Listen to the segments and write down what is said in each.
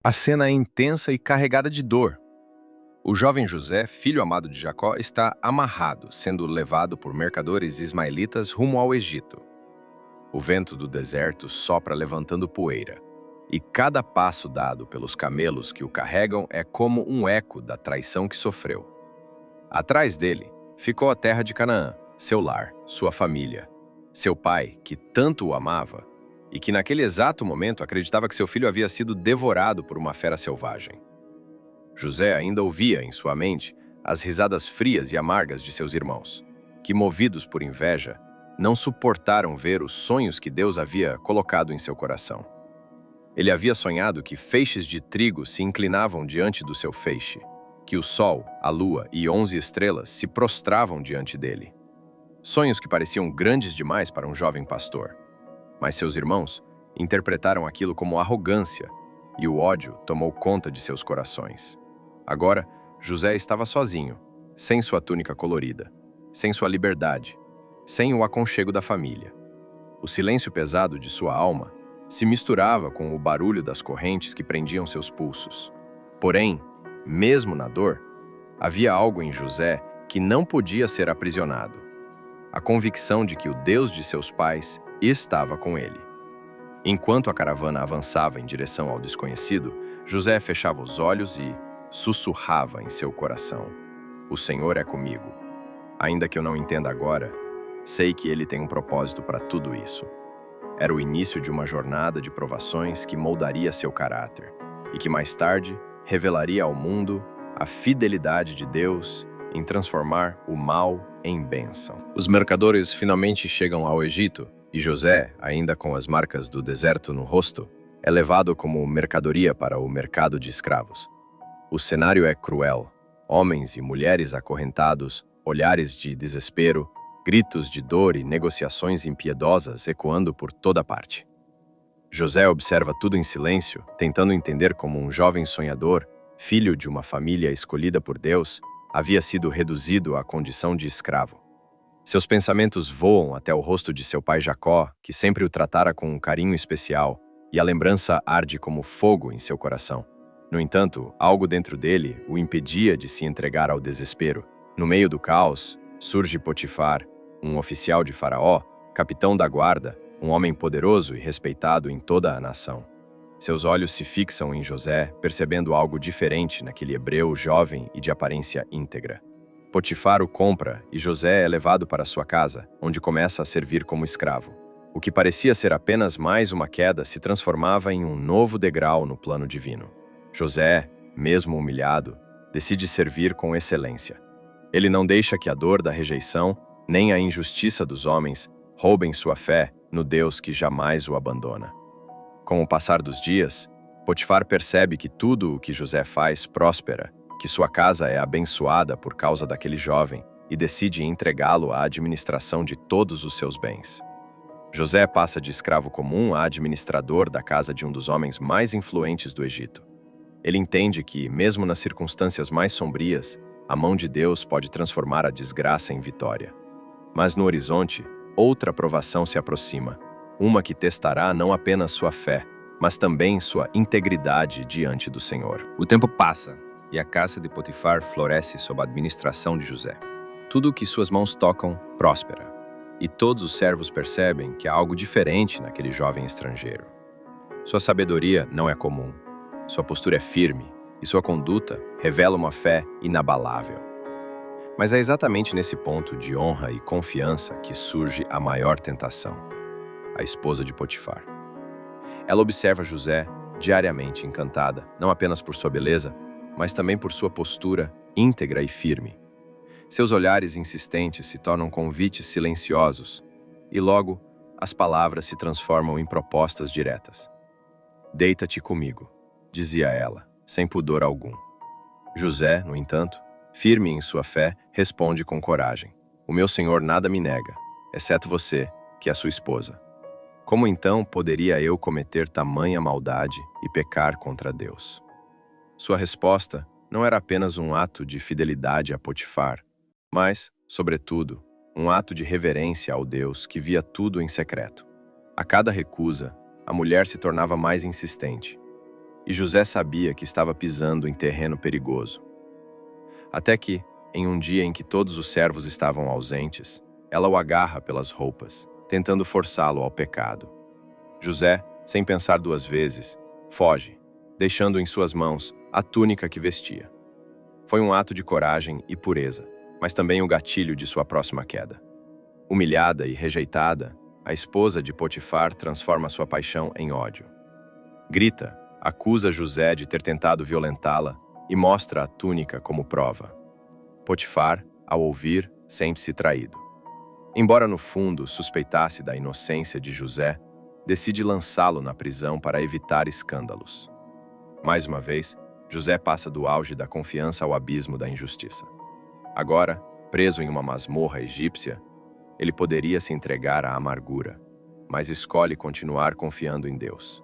A cena é intensa e carregada de dor. O jovem José, filho amado de Jacó, está amarrado, sendo levado por mercadores ismaelitas rumo ao Egito. O vento do deserto sopra levantando poeira, e cada passo dado pelos camelos que o carregam é como um eco da traição que sofreu. Atrás dele ficou a terra de Canaã, seu lar, sua família, seu pai, que tanto o amava, e que naquele exato momento acreditava que seu filho havia sido devorado por uma fera selvagem. José ainda ouvia em sua mente as risadas frias e amargas de seus irmãos, que, movidos por inveja, não suportaram ver os sonhos que Deus havia colocado em seu coração. Ele havia sonhado que feixes de trigo se inclinavam diante do seu feixe, que o sol, a lua e 11 estrelas se prostravam diante dele. Sonhos que pareciam grandes demais para um jovem pastor. Mas seus irmãos interpretaram aquilo como arrogância, e o ódio tomou conta de seus corações. Agora, José estava sozinho, sem sua túnica colorida, sem sua liberdade, sem o aconchego da família. O silêncio pesado de sua alma se misturava com o barulho das correntes que prendiam seus pulsos. Porém, mesmo na dor, havia algo em José que não podia ser aprisionado. A convicção de que o Deus de seus pais estava com ele. Enquanto a caravana avançava em direção ao desconhecido, José fechava os olhos e sussurrava em seu coração: "O Senhor é comigo. Ainda que eu não entenda agora, sei que Ele tem um propósito para tudo isso." Era o início de uma jornada de provações que moldaria seu caráter e que mais tarde revelaria ao mundo a fidelidade de Deus em transformar o mal em bênção. Os mercadores finalmente chegam ao Egito e José, ainda com as marcas do deserto no rosto, é levado como mercadoria para o mercado de escravos. O cenário é cruel. Homens e mulheres acorrentados, olhares de desespero, gritos de dor e negociações impiedosas ecoando por toda parte. José observa tudo em silêncio, tentando entender como um jovem sonhador, filho de uma família escolhida por Deus, havia sido reduzido à condição de escravo. Seus pensamentos voam até o rosto de seu pai Jacó, que sempre o tratara com um carinho especial, e a lembrança arde como fogo em seu coração. No entanto, algo dentro dele o impedia de se entregar ao desespero. No meio do caos, surge Potifar, um oficial de Faraó, capitão da guarda, um homem poderoso e respeitado em toda a nação. Seus olhos se fixam em José, percebendo algo diferente naquele hebreu jovem e de aparência íntegra. Potifar o compra e José é levado para sua casa, onde começa a servir como escravo. O que parecia ser apenas mais uma queda se transformava em um novo degrau no plano divino. José, mesmo humilhado, decide servir com excelência. Ele não deixa que a dor da rejeição, nem a injustiça dos homens, roubem sua fé no Deus que jamais o abandona. Com o passar dos dias, Potifar percebe que tudo o que José faz prospera, que sua casa é abençoada por causa daquele jovem e decide entregá-lo à administração de todos os seus bens. José passa de escravo comum a administrador da casa de um dos homens mais influentes do Egito. Ele entende que, mesmo nas circunstâncias mais sombrias, a mão de Deus pode transformar a desgraça em vitória. Mas no horizonte, outra provação se aproxima, uma que testará não apenas sua fé, mas também sua integridade diante do Senhor. O tempo passa e a casa de Potifar floresce sob a administração de José. Tudo o que suas mãos tocam prospera, e todos os servos percebem que há algo diferente naquele jovem estrangeiro. Sua sabedoria não é comum, sua postura é firme e sua conduta revela uma fé inabalável. Mas é exatamente nesse ponto de honra e confiança que surge a maior tentação: a esposa de Potifar. Ela observa José diariamente encantada, não apenas por sua beleza, mas também por sua postura íntegra e firme. Seus olhares insistentes se tornam convites silenciosos, e logo as palavras se transformam em propostas diretas. "Deita-te comigo", dizia ela, sem pudor algum. José, no entanto, firme em sua fé, responde com coragem: "O meu senhor nada me nega, exceto você, que é sua esposa. Como então poderia eu cometer tamanha maldade e pecar contra Deus?" Sua resposta não era apenas um ato de fidelidade a Potifar, mas, sobretudo, um ato de reverência ao Deus que via tudo em secreto. A cada recusa, a mulher se tornava mais insistente. E José sabia que estava pisando em terreno perigoso. Até que, em um dia em que todos os servos estavam ausentes, ela o agarra pelas roupas, tentando forçá-lo ao pecado. José, sem pensar duas vezes, foge, deixando em suas mãos a túnica que vestia. Foi um ato de coragem e pureza, mas também o gatilho de sua próxima queda. Humilhada e rejeitada, a esposa de Potifar transforma sua paixão em ódio. Grita, acusa José de ter tentado violentá-la e mostra a túnica como prova. Potifar, ao ouvir, sente-se traído. Embora no fundo suspeitasse da inocência de José, decide lançá-lo na prisão para evitar escândalos. Mais uma vez, José passa do auge da confiança ao abismo da injustiça. Agora, preso em uma masmorra egípcia, ele poderia se entregar à amargura, mas escolhe continuar confiando em Deus.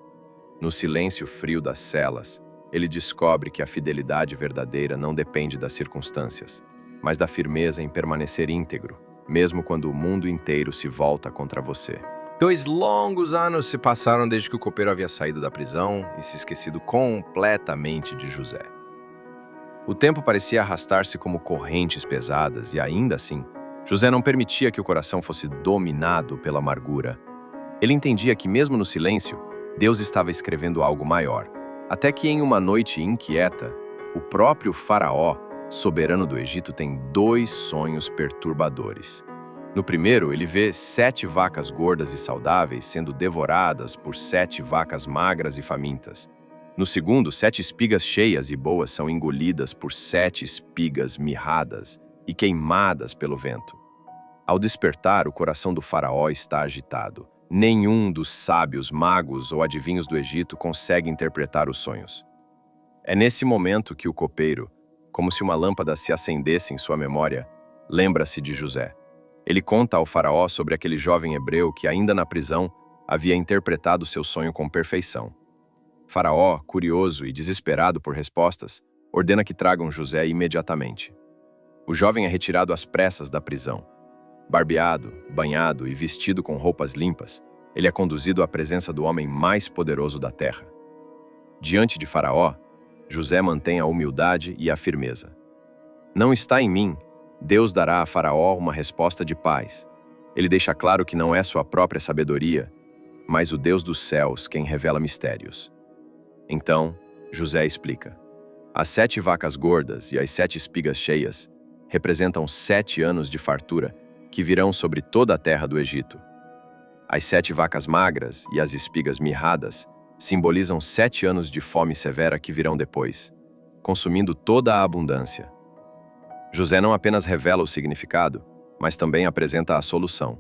No silêncio frio das celas, ele descobre que a fidelidade verdadeira não depende das circunstâncias, mas da firmeza em permanecer íntegro, mesmo quando o mundo inteiro se volta contra você. 2 longos anos se passaram desde que o copeiro havia saído da prisão e se esquecido completamente de José. O tempo parecia arrastar-se como correntes pesadas e, ainda assim, José não permitia que o coração fosse dominado pela amargura. Ele entendia que, mesmo no silêncio, Deus estava escrevendo algo maior. Até que, em uma noite inquieta, o próprio Faraó, soberano do Egito, tem 2 sonhos perturbadores. No primeiro, ele vê 7 vacas gordas e saudáveis sendo devoradas por 7 vacas magras e famintas. No segundo, 7 espigas cheias e boas são engolidas por 7 espigas mirradas e queimadas pelo vento. Ao despertar, o coração do faraó está agitado. Nenhum dos sábios, magos ou adivinhos do Egito consegue interpretar os sonhos. É nesse momento que o copeiro, como se uma lâmpada se acendesse em sua memória, lembra-se de José. Ele conta ao faraó sobre aquele jovem hebreu que, ainda na prisão, havia interpretado seu sonho com perfeição. Faraó, curioso e desesperado por respostas, ordena que tragam José imediatamente. O jovem é retirado às pressas da prisão. Barbeado, banhado e vestido com roupas limpas, ele é conduzido à presença do homem mais poderoso da terra. Diante de Faraó, José mantém a humildade e a firmeza. Não está em mim. Deus dará a Faraó uma resposta de paz. Ele deixa claro que não é sua própria sabedoria, mas o Deus dos céus quem revela mistérios. Então, José explica. As 7 vacas gordas e as 7 espigas cheias representam 7 anos de fartura que virão sobre toda a terra do Egito. As 7 vacas magras e as espigas mirradas simbolizam 7 anos de fome severa que virão depois, consumindo toda a abundância. José não apenas revela o significado, mas também apresenta a solução.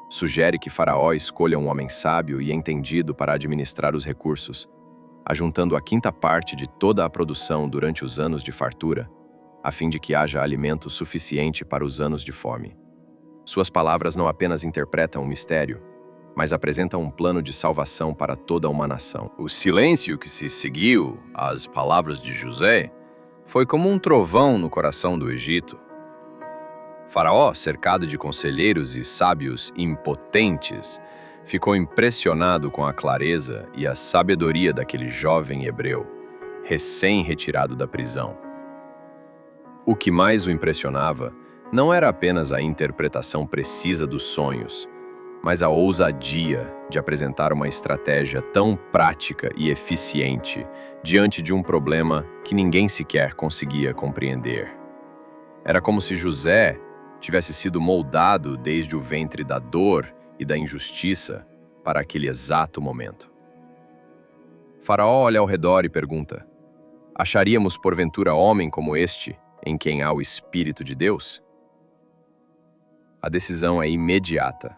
Sugere que Faraó escolha um homem sábio e entendido para administrar os recursos, ajuntando a 5ª parte de toda a produção durante os anos de fartura, a fim de que haja alimento suficiente para os anos de fome. Suas palavras não apenas interpretam um mistério, mas apresentam um plano de salvação para toda uma nação. O silêncio que se seguiu às palavras de José foi como um trovão no coração do Egito. Faraó, cercado de conselheiros e sábios impotentes, ficou impressionado com a clareza e a sabedoria daquele jovem hebreu, recém-retirado da prisão. O que mais o impressionava não era apenas a interpretação precisa dos sonhos, mas a ousadia de apresentar uma estratégia tão prática e eficiente diante de um problema que ninguém sequer conseguia compreender. Era como se José tivesse sido moldado desde o ventre da dor e da injustiça para aquele exato momento. Faraó olha ao redor e pergunta: acharíamos porventura homem como este, em quem há o Espírito de Deus? A decisão é imediata.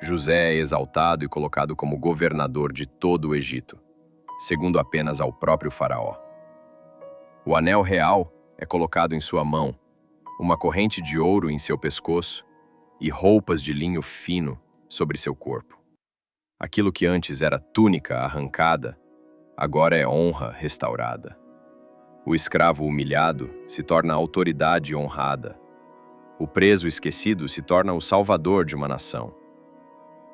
José é exaltado e colocado como governador de todo o Egito, segundo apenas ao próprio Faraó. O anel real é colocado em sua mão, uma corrente de ouro em seu pescoço e roupas de linho fino sobre seu corpo. Aquilo que antes era túnica arrancada, agora é honra restaurada. O escravo humilhado se torna autoridade honrada. O preso esquecido se torna o salvador de uma nação.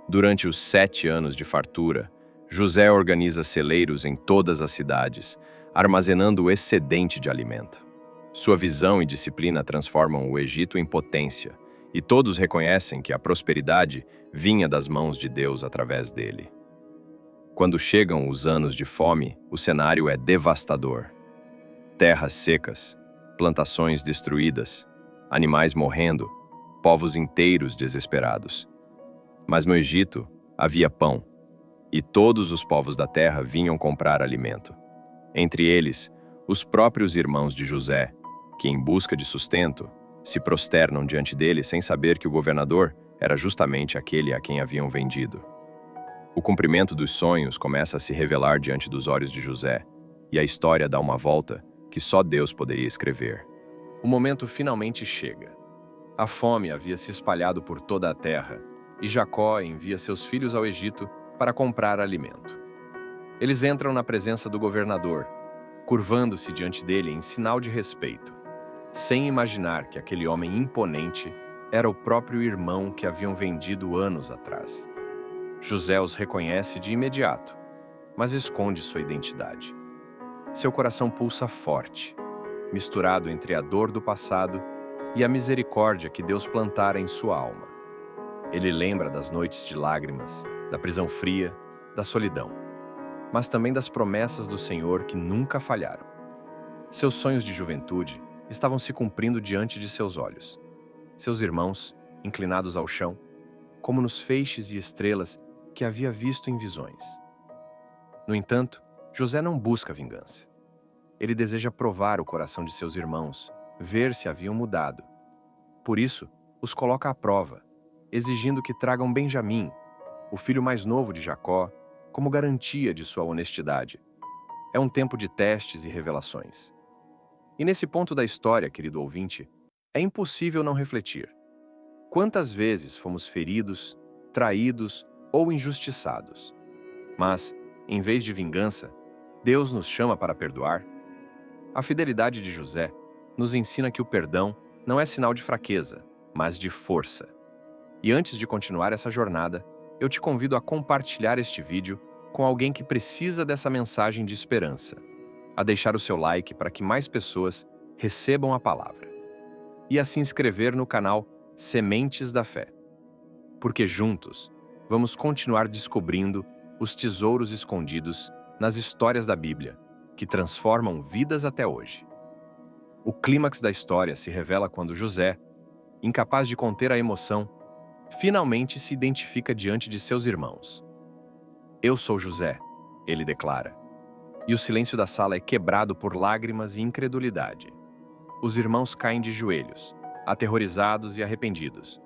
Durante os 7 anos de fartura, José organiza celeiros em todas as cidades, armazenando o excedente de alimento. Sua visão e disciplina transformam o Egito em potência, e todos reconhecem que a prosperidade vinha das mãos de Deus através dele. Quando chegam os anos de fome, o cenário é devastador. Terras secas, plantações destruídas, animais morrendo, povos inteiros desesperados. Mas no Egito havia pão, e todos os povos da terra vinham comprar alimento. Entre eles, os próprios irmãos de José, que, em busca de sustento, se prosternam diante dele sem saber que o governador era justamente aquele a quem haviam vendido. O cumprimento dos sonhos começa a se revelar diante dos olhos de José, e a história dá uma volta que só Deus poderia escrever. O momento finalmente chega. A fome havia se espalhado por toda a terra, e Jacó envia seus filhos ao Egito para comprar alimento. Eles entram na presença do governador, curvando-se diante dele em sinal de respeito, sem imaginar que aquele homem imponente era o próprio irmão que haviam vendido anos atrás. José os reconhece de imediato, mas esconde sua identidade. Seu coração pulsa forte, misturado entre a dor do passado e a misericórdia que Deus plantara em sua alma. Ele lembra das noites de lágrimas, da prisão fria, da solidão, mas também das promessas do Senhor que nunca falharam. Seus sonhos de juventude estavam se cumprindo diante de seus olhos. Seus irmãos, inclinados ao chão, como nos feixes e estrelas que havia visto em visões. No entanto, José não busca vingança. Ele deseja provar o coração de seus irmãos, ver se haviam mudado. Por isso, os coloca à prova, exigindo que tragam Benjamim, o filho mais novo de Jacó, como garantia de sua honestidade. É um tempo de testes e revelações. E nesse ponto da história, querido ouvinte, é impossível não refletir. Quantas vezes fomos feridos, traídos ou injustiçados? Mas, em vez de vingança, Deus nos chama para perdoar. A fidelidade de José nos ensina que o perdão não é sinal de fraqueza, mas de força. E antes de continuar essa jornada, eu te convido a compartilhar este vídeo com alguém que precisa dessa mensagem de esperança, a deixar o seu like para que mais pessoas recebam a palavra, e a se inscrever no canal Sementes da Fé, porque juntos vamos continuar descobrindo os tesouros escondidos nas histórias da Bíblia, que transformam vidas até hoje. O clímax da história se revela quando José, incapaz de conter a emoção, finalmente se identifica diante de seus irmãos. "Eu sou José", ele declara. E o silêncio da sala é quebrado por lágrimas e incredulidade. Os irmãos caem de joelhos, aterrorizados e arrependidos.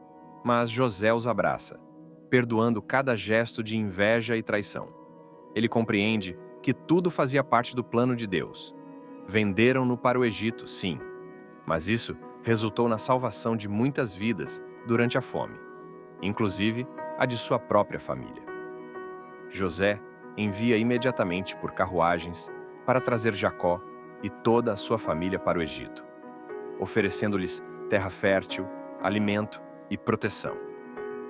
Mas José os abraça, perdoando cada gesto de inveja e traição. Ele compreende que tudo fazia parte do plano de Deus. Venderam-no para o Egito, sim, mas isso resultou na salvação de muitas vidas durante a fome, inclusive a de sua própria família. José envia imediatamente por carruagens para trazer Jacó e toda a sua família para o Egito, oferecendo-lhes terra fértil, alimento e proteção.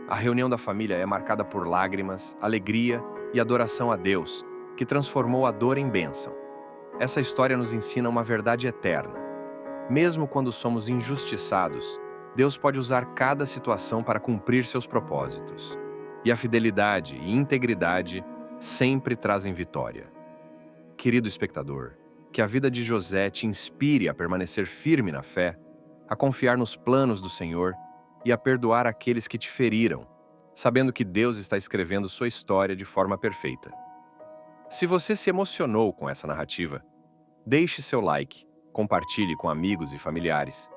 A reunião da família é marcada por lágrimas, alegria e adoração a Deus, que transformou a dor em bênção. Essa história nos ensina uma verdade eterna. Mesmo quando somos injustiçados, Deus pode usar cada situação para cumprir seus propósitos. E a fidelidade e integridade sempre trazem vitória. Querido espectador, que a vida de José te inspire a permanecer firme na fé, a confiar nos planos do Senhor e a perdoar aqueles que te feriram, sabendo que Deus está escrevendo sua história de forma perfeita. Se você se emocionou com essa narrativa, deixe seu like, compartilhe com amigos e familiares,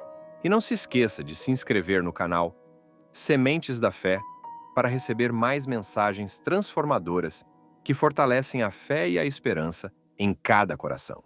e não se esqueça de se inscrever no canal Sementes da Fé para receber mais mensagens transformadoras que fortalecem a fé e a esperança em cada coração.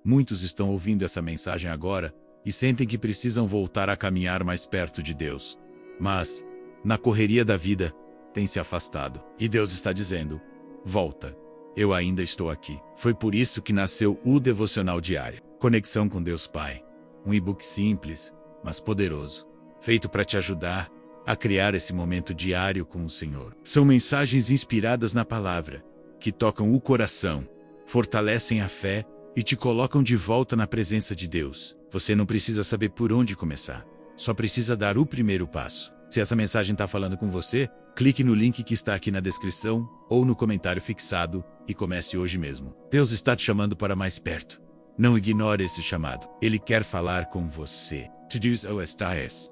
Muitos estão ouvindo essa mensagem agora e sentem que precisam voltar a caminhar mais perto de Deus. Mas, na correria da vida, têm se afastado. E Deus está dizendo: volta, eu ainda estou aqui. Foi por isso que nasceu o Devocional Diário. Conexão com Deus Pai. Um e-book simples, mas poderoso, feito para te ajudar a criar esse momento diário com o Senhor. São mensagens inspiradas na palavra, que tocam o coração, fortalecem a fé e te colocam de volta na presença de Deus. Você não precisa saber por onde começar, só precisa dar o primeiro passo. Se essa mensagem está falando com você, clique no link que está aqui na descrição ou no comentário fixado e comece hoje mesmo. Deus está te chamando para mais perto. Não ignore esse chamado. Ele quer falar com você. To do so estás.